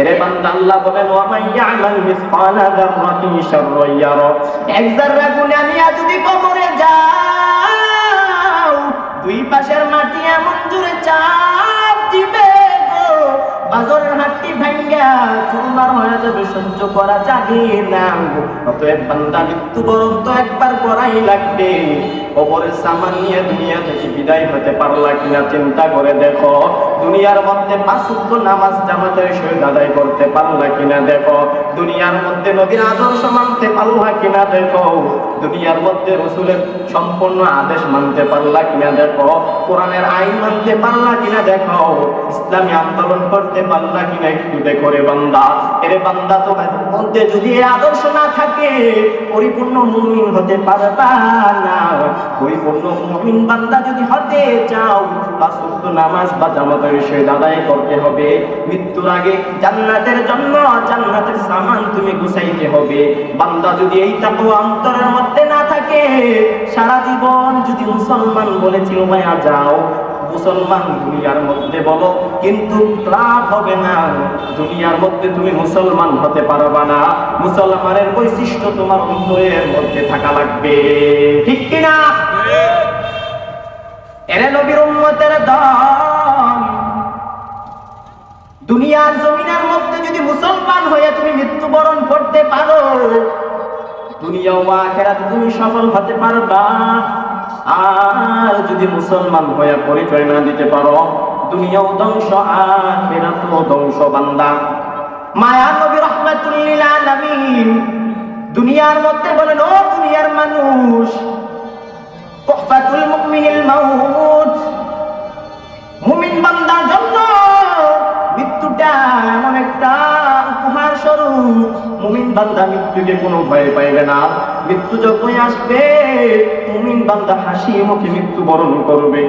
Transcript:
এরে বান্দা আল্লাহ বলেন ওয়া মান ইয়ামাল মিসকালা যাররাতিন শাররান ইয়ারা, এক যারা গুনাহ নিয়ে যদি কবরে যাও দুই পাশের মাটি এমন জোরে চাপ দিবে গো বাজারের হাতটি ভাঙ্গা চুরমার হয়ে যাবে, সহ্য করা যাবে না। অতএব বান্দা মৃত্যুবরণ তো একবার করাই লাগবে। কবরের সামান নিয়ে দুনিয়া থেকে বিদায় হতে পারলা কিনা চিন্তা করে দেখো। দুনিয়ার মধ্যে 5 ওয়াক্ত নামাজ জামাতের সহিত আদায় করতে পারলা কিনা দেখো। দুনিয়ার মধ্যে নবীর আদর্শ মানতে পারলা কিনা দেখো। দুনিয়ার মধ্যে রাসূলের সম্পূর্ণ আদেশ মানতে পারলা কিনা দেখো। কোরআনের আইন মানতে পারলা কিনা দেখো। ইসলামী আন্দোলন করতে পারলা কিনা একটু দেখো রে বান্দা। এরে বান্দা, তোমার মধ্যে যদি এই আদর্শ না থাকে পরিপূর্ণ মুমিন হতে পারবা না। পরিপূর্ণ মুমিন বান্দা যদি হতে চাও 5 ওয়াক্ত নামাজ বা জামাতের সহিত আদায় করতে হবে। মৃত্যুর আগে জান্নাতের জন্য জান্নাতের সামান তুমি গুছাইতে হবে। বান্দা যদি এই তাকওয়া অন্তরের মধ্যে না থাকে, সারা জীবন যদি মুসলমান বলে চিল্লায়া যাও, মুসলমান দুনিয়ার মধ্যে বলো, কিন্তু লাভ হবে না। দুনিয়ার মধ্যে তুমি মুসলমান হতে পারবা না। মুসলমানের বৈশিষ্ট্য তোমার অন্তরের মধ্যে থাকা লাগবে, ঠিক কিনা? এরে নবীর উম্মতের দল, দুনিয়ার জমিনের মধ্যে যদি মুসলমান হয়ে তুমি মৃত্যুবরণ করতে পারো, দুনিয়া ও আখিরাতে তুমি সফল হতে পারবা। আর যদি মুসলমান হয়ে পরিচয় না দিতে পারো, দুনিয়াও ধ্বংস আখিরাতও ধ্বংস। বান্দা মায়া নবী রাহমাতুল লিল আলামিন দুনিয়ার মধ্যে বলেন, ও দুনিয়ার মানুষ, তুহফাতুল মুমিনিল মাউত, মুমিন বান্দার জন্য মৃত্যুটা এমন একটা উপহার স্বরূপ। মুমিন বান্দা মৃত্যুকে কোনো ভয় পাইবে না। মৃত্যু যখন আসবে মুমিন বান্দা হাসি মুখে মৃত্যুবরণ করবে।